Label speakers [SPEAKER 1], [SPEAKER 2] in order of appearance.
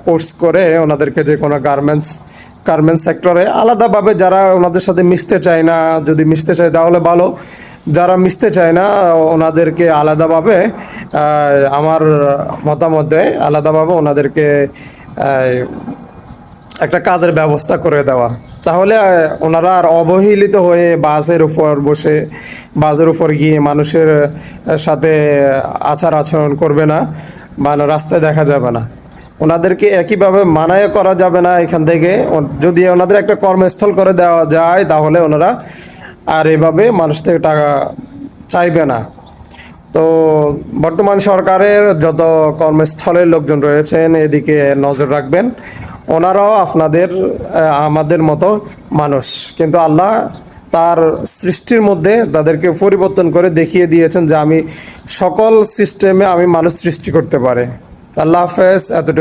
[SPEAKER 1] Course করে ওনাদেরকে যে কোনো গার্মেন্টস সেক্টরে আলাদাভাবে, যারা ওনাদের সাথে মিশতে চায় না, যদি মিশতে চায় তাহলে ভালো, যারা মিশতে চায় না ওনাদেরকে আলাদাভাবে আমার মতামত দেয়, আলাদাভাবে ওনাদেরকে একটা কাজের ব্যবস্থা করে দেওয়া। তাহলে ওনারা আর অবহেলিত হয়ে বাসের উপর বসে, বাসের উপর গিয়ে মানুষের সাথে আচার আচরণ করবে না, বা রাস্তায় দেখা যাবে না। ওনাদেরকে একইভাবে মানায় করা যাবে না এখান থেকে। যদি ওনাদের একটা কর্মস্থল করে দেওয়া যায় তাহলে ওনারা আর এভাবে মানুষ থেকে টাকা চাইবে না। তো বর্তমান সরকারের যত কর্মস্থলের লোকজন রয়েছেন এদিকে নজর রাখবেন। ওনারাও আমাদের মতো মানুষ, কিন্তু আল্লাহ তার সৃষ্টির মধ্যে তাদেরকে পরিবর্তন করে দেখিয়ে দিয়েছেন যে আমি সকল সিস্টেমে আমি মানুষ সৃষ্টি করতে পারে। আল্লাহ হাফেজ। এতটুকু।